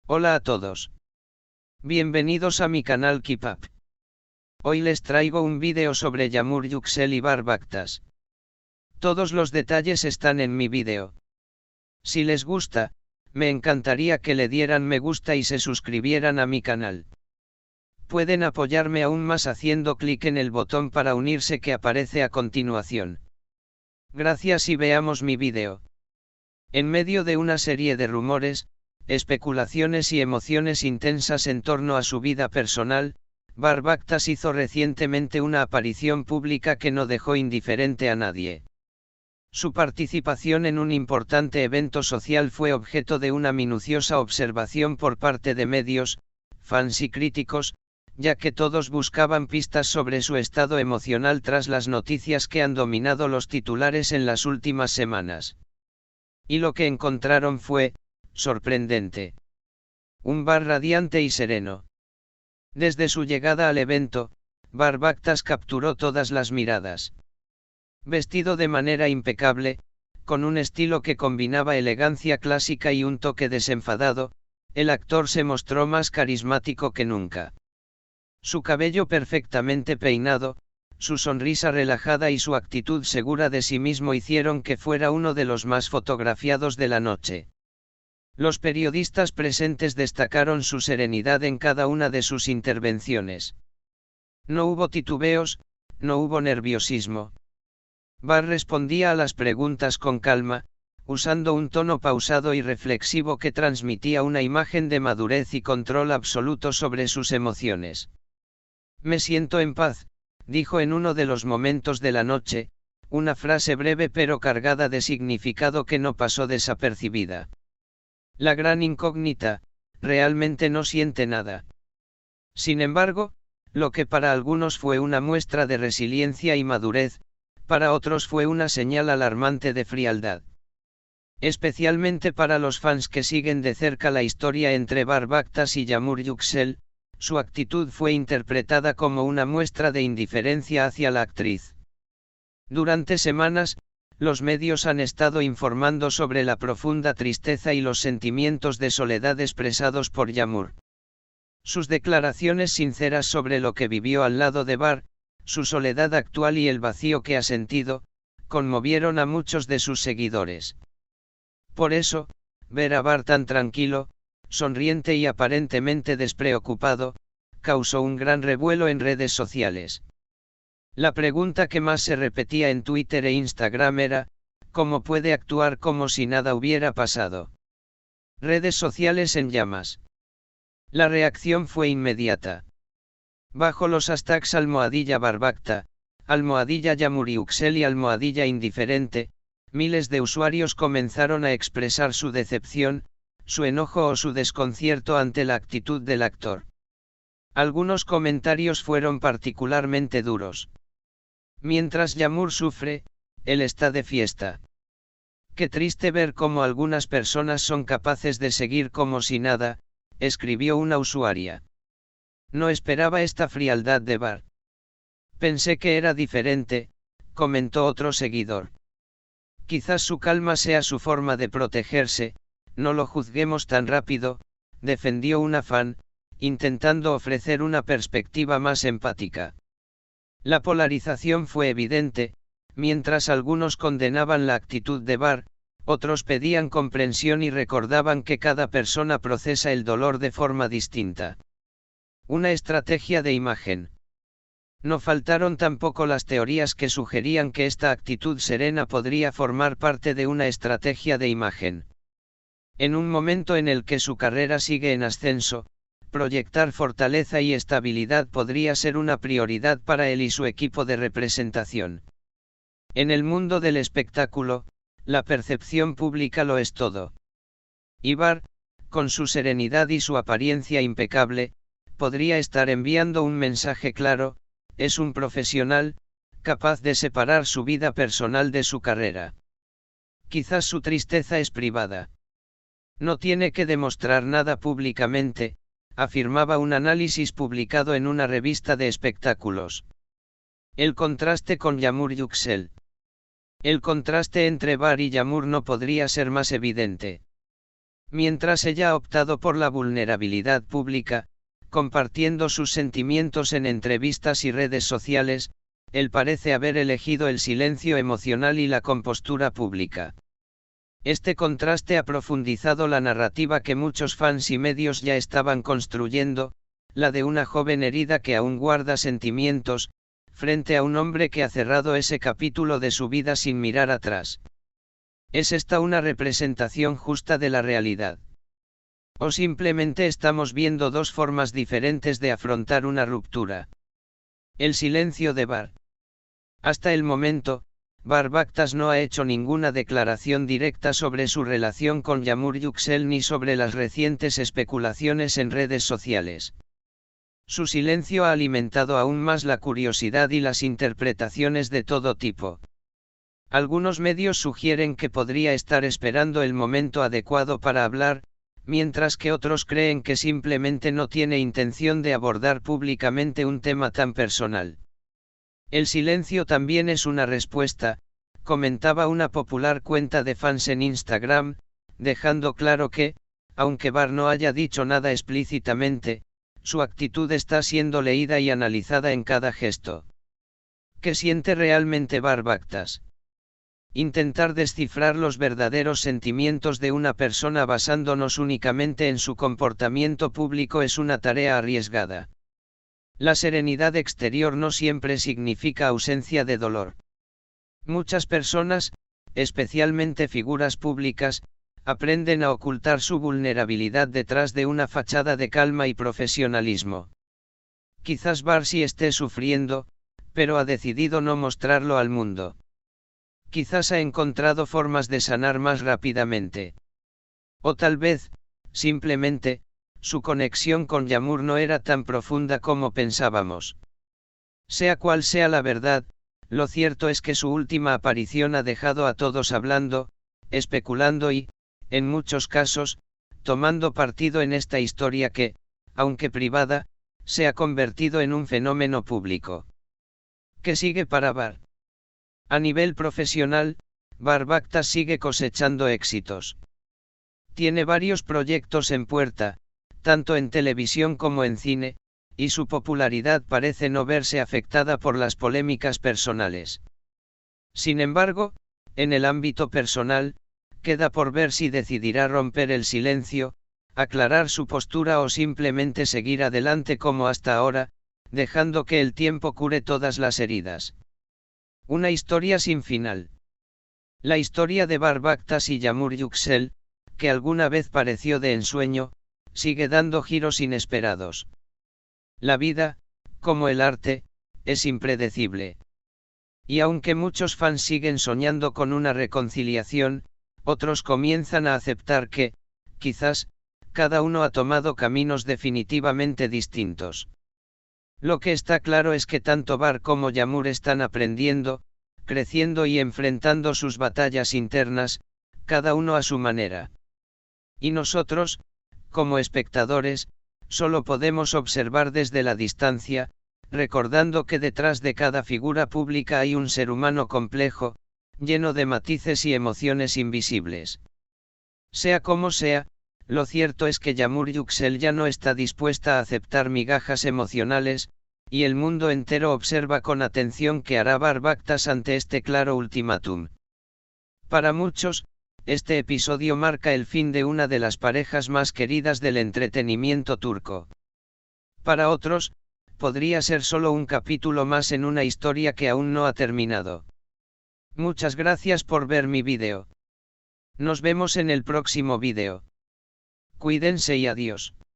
Hola a todos. Bienvenidos a mi canal Keep Up. Hoy les traigo un vídeo sobre Yamur Yüksel y Barb Aktas. Todos los detalles están en mi vídeo. Si les gusta, me encantaría que le dieran me gusta y se suscribieran a mi canal. Pueden apoyarme aún más haciendo clic en el botón para unirse que aparece a continuación. Gracias y veamos mi vídeo. En medio de una serie de rumores, especulaciones y emociones intensas en torno a su vida personal, Barb Aktas hizo recientemente una aparición pública que no dejó indiferente a nadie. Su participación en un importante evento social fue objeto de una minuciosa observación por parte de medios, fans y críticos, ya que todos buscaban pistas sobre su estado emocional tras las noticias que han dominado los titulares en las últimas semanas. Y lo que encontraron fue, sorprendente. Un Barb radiante y sereno. Desde su llegada al evento, Barb Aktas capturó todas las miradas. Vestido de manera impecable, con un estilo que combinaba elegancia clásica y un toque desenfadado, el actor se mostró más carismático que nunca. Su cabello perfectamente peinado, su sonrisa relajada y su actitud segura de sí mismo hicieron que fuera uno de los más fotografiados de la noche. Los periodistas presentes destacaron su serenidad en cada una de sus intervenciones. No hubo titubeos, no hubo nerviosismo. Barb respondía a las preguntas con calma, usando un tono pausado y reflexivo que transmitía una imagen de madurez y control absoluto sobre sus emociones. Me siento en paz, dijo en uno de los momentos de la noche, una frase breve pero cargada de significado que no pasó desapercibida. La gran incógnita, realmente no siente nada. Sin embargo, lo que para algunos fue una muestra de resiliencia y madurez, para otros fue una señal alarmante de frialdad. Especialmente para los fans que siguen de cerca la historia entre Barb Aktas y Yamur Yüksel, su actitud fue interpretada como una muestra de indiferencia hacia la actriz. Durante semanas, los medios han estado informando sobre la profunda tristeza y los sentimientos de soledad expresados por Yamur. Sus declaraciones sinceras sobre lo que vivió al lado de Barb, su soledad actual y el vacío que ha sentido, conmovieron a muchos de sus seguidores. Por eso, ver a Barb tan tranquilo, sonriente y aparentemente despreocupado, causó un gran revuelo en redes sociales. La pregunta que más se repetía en Twitter e Instagram era, ¿cómo puede actuar como si nada hubiera pasado? Redes sociales en llamas. La reacción fue inmediata. Bajo los hashtags #Barbakta, #Yamur Yüksel y #indiferente, miles de usuarios comenzaron a expresar su decepción, su enojo o su desconcierto ante la actitud del actor. Algunos comentarios fueron particularmente duros. Mientras Yamur sufre, él está de fiesta. Qué triste ver cómo algunas personas son capaces de seguir como si nada, escribió una usuaria. No esperaba esta frialdad de Barb. Pensé que era diferente, comentó otro seguidor. Quizás su calma sea su forma de protegerse, no lo juzguemos tan rápido, defendió una fan, intentando ofrecer una perspectiva más empática. La polarización fue evidente, mientras algunos condenaban la actitud de Barb, otros pedían comprensión y recordaban que cada persona procesa el dolor de forma distinta. Una estrategia de imagen. No faltaron tampoco las teorías que sugerían que esta actitud serena podría formar parte de una estrategia de imagen. En un momento en el que su carrera sigue en ascenso, proyectar fortaleza y estabilidad podría ser una prioridad para él y su equipo de representación. En el mundo del espectáculo, la percepción pública lo es todo. Y Barb, con su serenidad y su apariencia impecable, podría estar enviando un mensaje claro: es un profesional, capaz de separar su vida personal de su carrera. Quizás su tristeza es privada. No tiene que demostrar nada públicamente, afirmaba un análisis publicado en una revista de espectáculos. El contraste con Yamur Yüksel. El contraste entre Barb y Yamur no podría ser más evidente. Mientras ella ha optado por la vulnerabilidad pública, compartiendo sus sentimientos en entrevistas y redes sociales, él parece haber elegido el silencio emocional y la compostura pública. Este contraste ha profundizado la narrativa que muchos fans y medios ya estaban construyendo, la de una joven herida que aún guarda sentimientos, frente a un hombre que ha cerrado ese capítulo de su vida sin mirar atrás. ¿Es esta una representación justa de la realidad? ¿O simplemente estamos viendo dos formas diferentes de afrontar una ruptura? El silencio de Bar. Hasta el momento, Barbactas no ha hecho ninguna declaración directa sobre su relación con Yağmur Yüksel ni sobre las recientes especulaciones en redes sociales. Su silencio ha alimentado aún más la curiosidad y las interpretaciones de todo tipo. Algunos medios sugieren que podría estar esperando el momento adecuado para hablar, mientras que otros creen que simplemente no tiene intención de abordar públicamente un tema tan personal. El silencio también es una respuesta, comentaba una popular cuenta de fans en Instagram, dejando claro que, aunque Bar no haya dicho nada explícitamente, su actitud está siendo leída y analizada en cada gesto. ¿Qué siente realmente Barbactas? Intentar descifrar los verdaderos sentimientos de una persona basándonos únicamente en su comportamiento público es una tarea arriesgada. La serenidad exterior no siempre significa ausencia de dolor. Muchas personas, especialmente figuras públicas, aprenden a ocultar su vulnerabilidad detrás de una fachada de calma y profesionalismo. Quizás Barsi esté sufriendo, pero ha decidido no mostrarlo al mundo. Quizás ha encontrado formas de sanar más rápidamente. O tal vez, simplemente, su conexión con Yağmur no era tan profunda como pensábamos. Sea cual sea la verdad, lo cierto es que su última aparición ha dejado a todos hablando, especulando y, en muchos casos, tomando partido en esta historia que, aunque privada, se ha convertido en un fenómeno público. ¿Qué sigue para Bar? A nivel profesional, Barbactas sigue cosechando éxitos. Tiene varios proyectos en puerta, tanto en televisión como en cine, y su popularidad parece no verse afectada por las polémicas personales. Sin embargo, en el ámbito personal, queda por ver si decidirá romper el silencio, aclarar su postura o simplemente seguir adelante como hasta ahora, dejando que el tiempo cure todas las heridas. Una historia sin final. La historia de Barbactas y Yağmur Yüksel, que alguna vez pareció de ensueño, sigue dando giros inesperados. La vida, como el arte, es impredecible. Y aunque muchos fans siguen soñando con una reconciliación, otros comienzan a aceptar que, quizás, cada uno ha tomado caminos definitivamente distintos. Lo que está claro es que tanto Bar como Yağmur están aprendiendo, creciendo y enfrentando sus batallas internas, cada uno a su manera. Y nosotros, como espectadores, solo podemos observar desde la distancia, recordando que detrás de cada figura pública hay un ser humano complejo, lleno de matices y emociones invisibles. Sea como sea, lo cierto es que Yağmur Yüksel ya no está dispuesta a aceptar migajas emocionales, y el mundo entero observa con atención qué hará Barbactas ante este claro ultimátum. Para muchos, este episodio marca el fin de una de las parejas más queridas del entretenimiento turco. Para otros, podría ser solo un capítulo más en una historia que aún no ha terminado. Muchas gracias por ver mi vídeo. Nos vemos en el próximo vídeo. Cuídense y adiós.